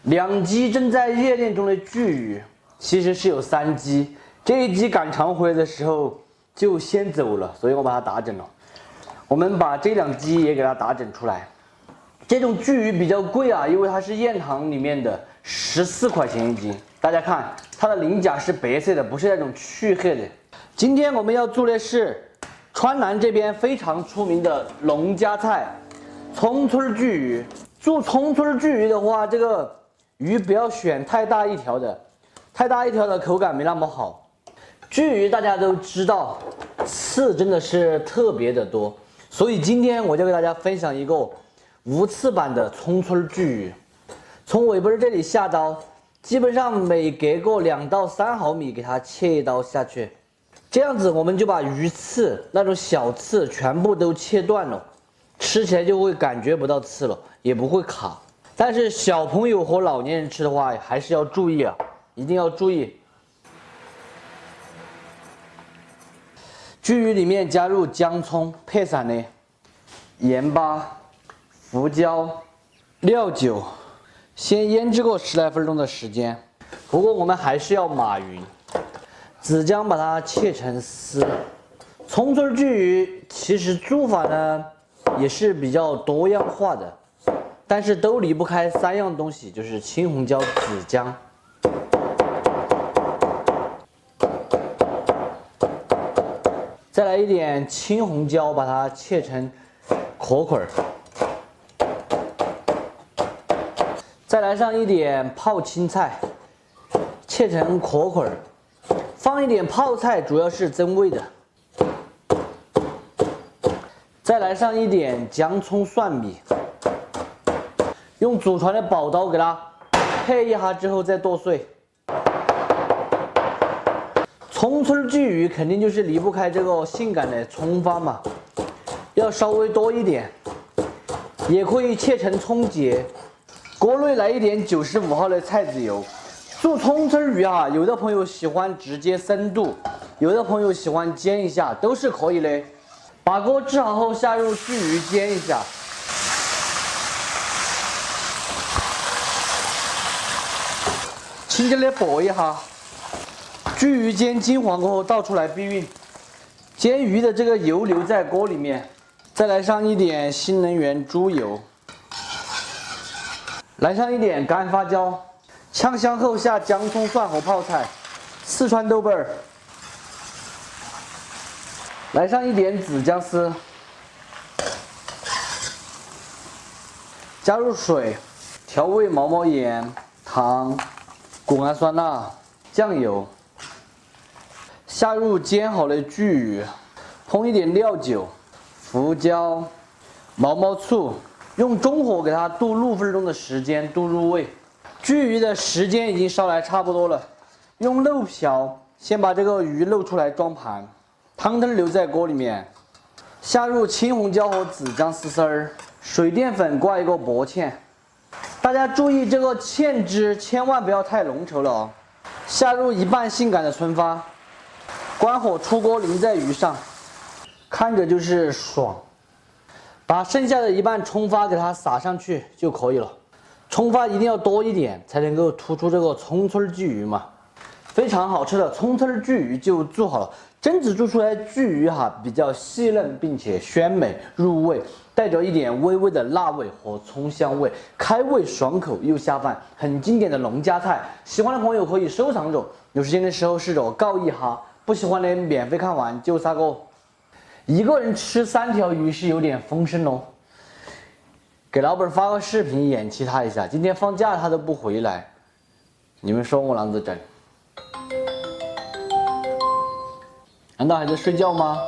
2鸡正在热恋中的巨鱼，其实是有3鸡。这一鸡赶场回来的时候就先走了，所以我把它打整了。我们把这2鸡也给它打整出来。这种巨鱼比较贵啊，因为它是燕塘里面的，14块钱1斤。大家看，它的鳞甲是白色的，不是那种黢黑的。今天我们要做的是川南这边非常出名的农家菜——葱村巨鱼。做葱村巨鱼的话，这个鱼不要选太大一条的，太大一条的口感没那么好。巨鱼大家都知道，刺真的是特别的多，所以今天我就给大家分享一个无刺版的葱村巨鱼。从尾巴这里下刀，基本上每隔个2到3毫米给它切一刀下去，这样子我们就把鱼刺那种小刺全部都切断了，吃起来就会感觉不到刺了，也不会卡。但是小朋友和老年人吃的话，还是要注意啊，一定要注意。巨鱼里面加入姜葱配散的盐巴、胡椒、料酒，先腌制个10来分钟的时间。不过我们还是要码匀。紫姜把它切成丝。葱村巨鱼其实做法呢也是比较多样化的，但是都离不开3样东西，就是青红椒、紫姜。再来一点青红椒，把它切成壳块儿。再来上一点泡青菜，切成壳块儿。放一点泡菜，主要是增味的。再来上一点姜葱蒜米，用祖传的宝刀给它配一下之后再剁碎。葱村巨鱼肯定就是离不开这个性感的葱花嘛，要稍微多一点，也可以切成葱节。锅内来一点95号的菜籽油。做葱村鱼啊，有的朋友喜欢直接生肚，有的朋友喜欢煎一下，都是可以的。把锅支好后，下入巨鱼煎一下。轻轻的拨一下。巨鱼煎金黄过后倒出来避孕。煎鱼的这个油留在锅里面，再来上一点新能源猪油，来上一点干花椒。炝香后下姜葱蒜和泡菜，四川豆瓣儿，来上一点紫姜丝，加入水，调味毛毛盐、糖、谷氨酸钠、酱油，下入煎好的巨鱼，烹一点料酒、胡椒、毛毛醋，用中火给它炖6分钟的时间炖入味。巨鱼的时间已经烧来差不多了，用漏瓢先把这个鱼漏出来装盘，汤头留在锅里面，下入青红椒和紫姜丝丝儿，水淀粉挂一个薄芡。大家注意这个芡汁千万不要太浓稠了哦。下入一半性感的葱花，关火出锅淋在鱼上，看着就是爽。把剩下的一半葱花给它撒上去就可以了。葱花一定要多一点，才能够突出这个葱村巨鱼嘛。非常好吃的葱村巨鱼就做好了。蒸子做出来的巨鱼比较细嫩，并且鲜美入味，带着一点微微的辣味和葱香味，开胃爽口又下饭，很经典的农家菜。喜欢的朋友可以收藏着，有时间的时候试着告一下。不喜欢的免费看完就撒个。一个人吃3条鱼是有点丰盛哦。给老板发个视频演其他一下，今天放假他都不回来，你们说我啷子整？难道还在睡觉吗？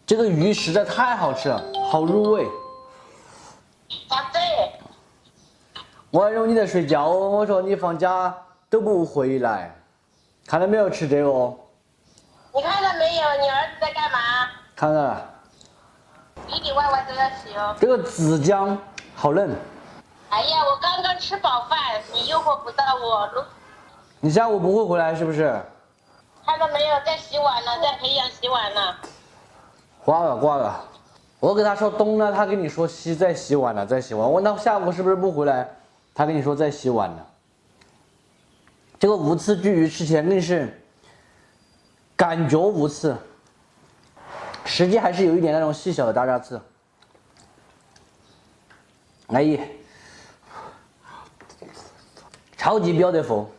这个鱼实在太好吃了，好入味。我还以为你在睡觉，我说你放假都不回来，看到没有吃这个？你看到没有？你儿子在干嘛？看到了。里里外外都要洗哦。这个紫姜好嫩。哎呀，我刚刚吃饱饭，你诱惑不到我。你下午不会回来是不是？看到没有，在洗碗呢，在培养洗碗呢。挂了。我给他说东了，他跟你说西，在洗碗了，在洗碗。问他下午是不是不回来？他跟你说在洗碗呢。这个无刺巨鱼吃起来更是感觉无刺，实际还是有一点那种细小的渣渣刺。来一，超级标的佛。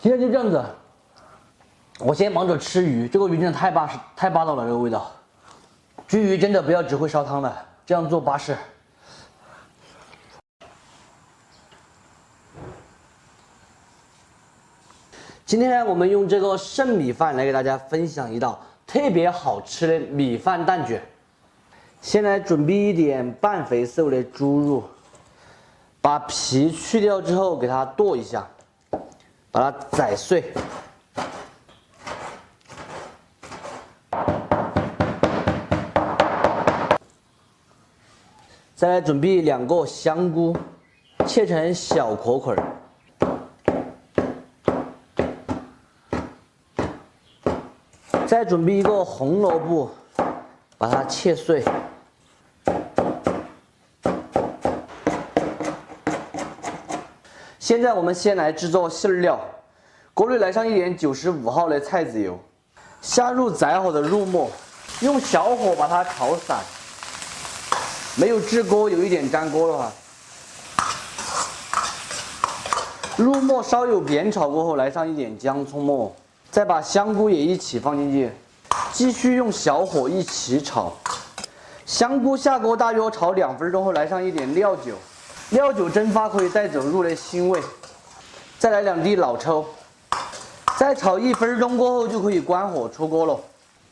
现在就这样子，我先忙着吃鱼，这个鱼真的太霸道了，这个味道。鲫鱼真的不要只会烧汤了，这样做巴适。今天呢，我们用这个剩米饭来给大家分享一道特别好吃的米饭蛋卷。先来准备一点半肥瘦的猪肉，把皮去掉之后，给它剁一下，把它宰碎。再来准备2个香菇，切成小壳块。再准备一个红萝卜，把它切碎。现在我们先来制作馅料，锅里来上一点95号的菜籽油，下入宰好的肉末，用小火把它炒散。没有炙锅，有一点粘锅的话，肉末稍有煸炒过后，来上一点姜葱末，再把香菇也一起放进去，继续用小火一起炒。香菇下锅大约炒2分钟后，来上一点料酒，料酒蒸发可以带走肉的腥味。再来2滴老抽，再炒1分钟过后就可以关火出锅了。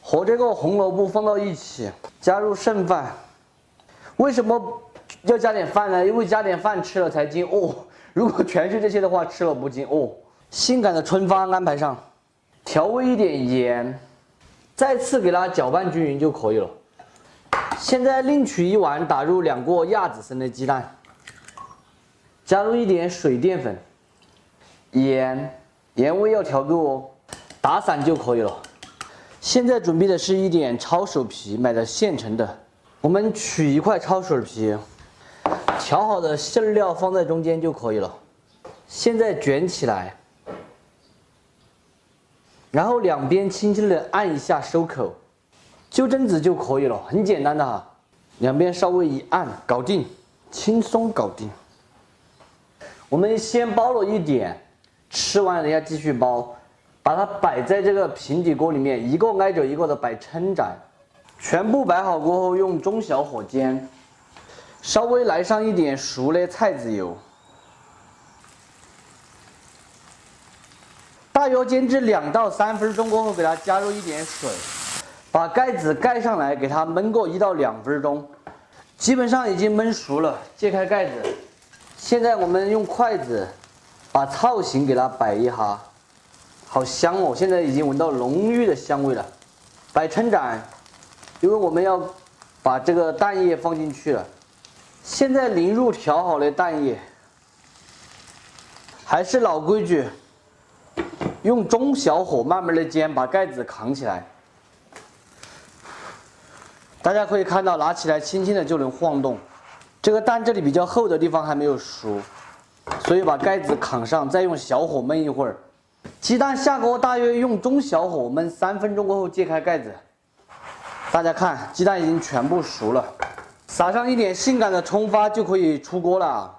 和这个红萝卜放到一起，加入剩饭。为什么要加点饭呢？因为加点饭吃了才惊饿，如果全是这些的话，吃了不惊饿。性感的春发安排上，调味一点盐，再次给它搅拌均匀就可以了。现在另取一碗，打入2个亚子生的鸡蛋，加入一点水淀粉，盐味要调够哦，打散就可以了。现在准备的是一点抄手皮，买的现成的。我们取一块抄手皮，调好的馅料放在中间就可以了。现在卷起来，然后2边轻轻的按一下收口，就这样子就可以了，很简单的哈。2边稍微一按，搞定，轻松搞定。我们先包了一点，吃完等下继续包，把它摆在这个平底锅里面，一个挨着一个的摆撑展。全部摆好过后，用中小火煎，稍微来上一点熟的菜籽油，大约煎至2到3分钟过后，给它加入一点水，把盖子盖上来，给它焖个1到2分钟，基本上已经焖熟了。揭开盖子，现在我们用筷子把造型给它摆一下，好香哦！现在已经闻到浓郁的香味了。摆撑展。因为我们要把这个蛋液放进去了，现在淋入调好的蛋液，还是老规矩，用中小火慢慢的煎，把盖子扛起来。大家可以看到，拿起来轻轻的就能晃动。这个蛋这里比较厚的地方还没有熟，所以把盖子扛上，再用小火焖一会儿。鸡蛋下锅，大约用中小火焖3分钟过后，揭开盖子。大家看，鸡蛋已经全部熟了，撒上一点性感的葱花就可以出锅了。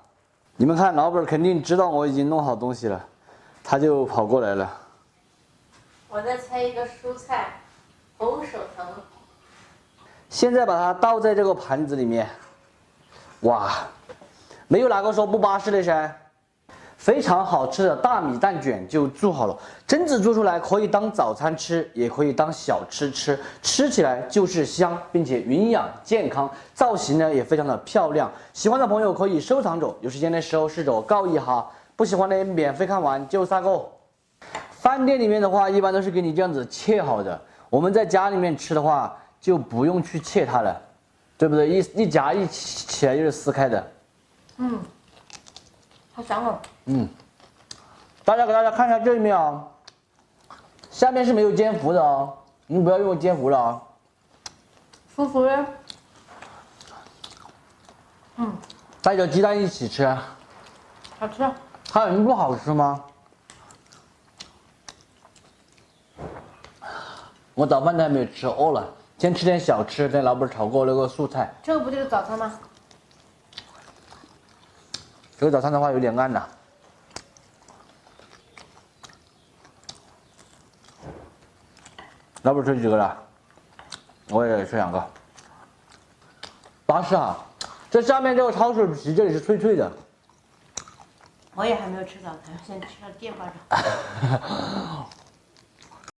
你们看，老板肯定知道我已经弄好东西了，他就跑过来了。我在切一个蔬菜，红手藤。现在把它倒在这个盘子里面，哇，没有哪个说不巴适的噻。非常好吃的大米蛋卷就做好了，榛子做出来可以当早餐吃，也可以当小吃吃，吃起来就是香，并且营养健康，造型呢也非常的漂亮。喜欢的朋友可以收藏着，有时间的时候试着告一哈，不喜欢的免费看完就撒个。饭店里面的话，一般都是给你这样子切好的，我们在家里面吃的话就不用去切它了，对不对？一夹一起来就是撕开的。好香哦。大家给大家看一下这一面啊，下面是没有煎糊的哦，你不要用煎糊了啊。酥酥的。带着鸡蛋一起吃，好吃。它有不好吃吗？我早饭都还没有吃，饿了，先吃点小吃。跟老板炒过那个素菜，这个不就是早餐吗？这个早餐的话有点暗呐。老板吃几个了？我也吃2个。巴适啊！这下面这个超市皮这里是脆脆的。我也还没有吃早餐，先吃了淀粉。